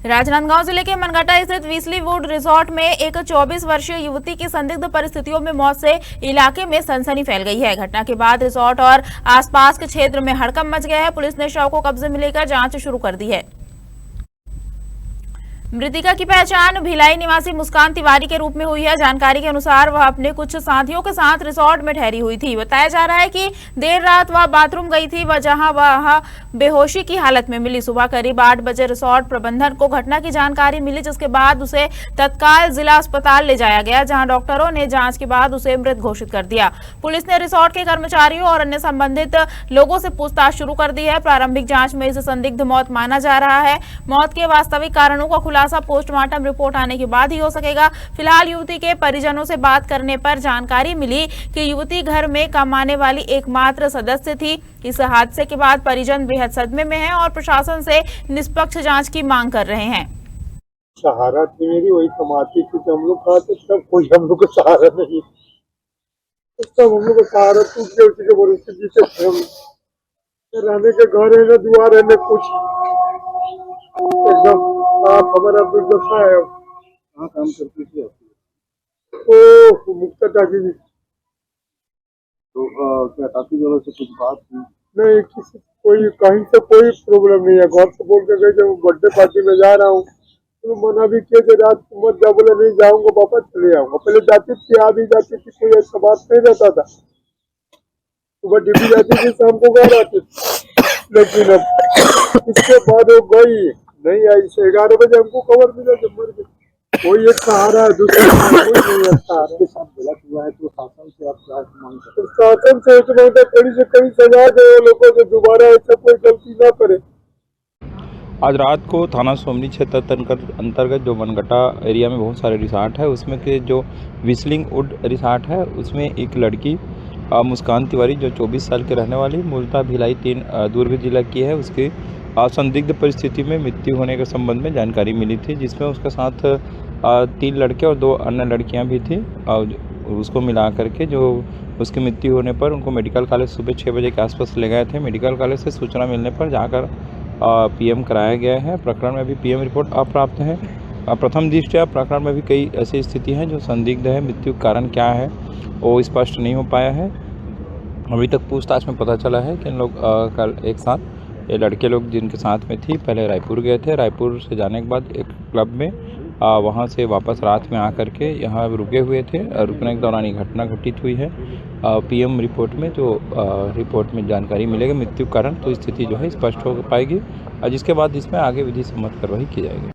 राजनांदगांव जिले के मनगटा स्थित विस्ली वुड रिसोर्ट में एक 24 वर्षीय युवती की संदिग्ध परिस्थितियों में मौत से इलाके में सनसनी फैल गई है। घटना के बाद रिसोर्ट और आसपास के क्षेत्र में हड़कंप मच गया है। पुलिस ने शव को कब्जे में लेकर जांच शुरू कर दी है। मृतिका की पहचान भिलाई निवासी मुस्कान तिवारी के रूप में हुई है। जानकारी के अनुसार वह अपने कुछ साथियों के साथ रिसोर्ट में ठहरी हुई थी। बताया जा रहा है कि देर रात वह बाथरूम गई थी, जहां वह बेहोशी की हालत में मिली। सुबह करीब 8 बजे रिसोर्ट प्रबंधन को घटना की जानकारी मिली, जिसके बाद उसे तत्काल जिला अस्पताल ले जाया गया, जहां डॉक्टरों ने जांच के बाद उसे मृत घोषित कर दिया। पुलिस ने रिसोर्ट के कर्मचारियों और अन्य संबंधित लोगों से पूछताछ शुरू कर दी है। प्रारंभिक जांच में इसे संदिग्ध मौत माना जा रहा है। मौत के वास्तविक कारणों का खुलासा पोस्टमार्टम रिपोर्ट आने के बाद ही हो सकेगा। फिलहाल युवती के परिजनों से बात करने पर जानकारी मिली कि युवती घर में कमाने वाली एकमात्र सदस्य थी। इस हादसे के बाद परिजन बेहद सदमे में हैं और प्रशासन से निष्पक्ष जांच की मांग कर रहे हैं। सहारा थी मेरी, वही कमाती थी। हम लोग कहा तो सब कोई हम लोग को सहारा नहीं, सब हम लोग को सहारा टूट गया। उसी के भरोसे जीते थे हम। रहने के घर है न दुआर है न कुछ, एकदम आप हमारा दुर्दशा है। कहाँ काम करती थी आपकी? मुक्ता टाकी जी। तो क्या काफी जगह से कुछ बात हुई? नहीं, किसी कोई कहीं से कोई प्रॉब्लम नहीं है। घर से बोल के गए जब बर्थडे पार्टी में जा रहा हूँ तो मना भी किया कि रात को मत जा। बोले नहीं जाऊंगा, वापस चले आऊंगा। पहले जाती थी, आ भी जाती थी, कोई ऐसा बात नहीं रहता था। सुबह ड्यूटी जाती थी, शाम को घर आती थी। लेकिन अब इसके बाद वो गई नहीं आई। 11 बजे हमको खबर मिला जब मर गई। कोई एक सहारा है, दूसरा कोई नहीं है सहारा। के साथ गलत हुआ है तो शासन से आप क्या मांग करते हैं? शासन से कड़ी से कड़ी सजा दे लोगों को, दोबारा ऐसा कोई गलती ना करे। आज रात को थाना सोमनी क्षेत्र अंतर्गत जो मनगटा एरिया में बहुत सारे रिसोर्ट है, उसमें के जो विस्लिंग वुड रिसोर्ट है, उसमें एक लड़की मुस्कान तिवारी जो 24 साल के रहने वाली, मूलतः भिलाई दूरभी जिला की है, उसकी संदिग्ध परिस्थिति में मृत्यु होने के संबंध में जानकारी मिली थी, जिसमें उसके साथ 3 लड़के और 2 अन्य लड़कियां भी थी। उसको मिला करके जो उसकी मृत्यु होने पर उनको मेडिकल कॉलेज सुबह 6 बजे के आसपास ले गए थे। मेडिकल कॉलेज से सूचना मिलने पर जाकर पीएम कराया गया है। प्रकरण में भी पीएम रिपोर्ट अप्राप्त है। प्रथम दृष्टया प्रकरण में भी कई ऐसी स्थिति हैं जो संदिग्ध है। मृत्यु कारण क्या है वो स्पष्ट नहीं हो पाया है। अभी तक पूछताछ में पता चला है कि इन लोग कल एक साथ ये लड़के लोग जिनके साथ में थी, पहले रायपुर गए थे। रायपुर से जाने के बाद एक क्लब में वहाँ से वापस रात में आकर के यहाँ रुके हुए थे। रुकने के दौरान ये घटना घटित हुई है। पीएम रिपोर्ट में जो रिपोर्ट में जानकारी मिलेगी मृत्यु कारण, तो स्थिति जो है स्पष्ट हो पाएगी, जिसके बाद इसमें आगे विधि सम्मत कार्रवाई की जाएगी।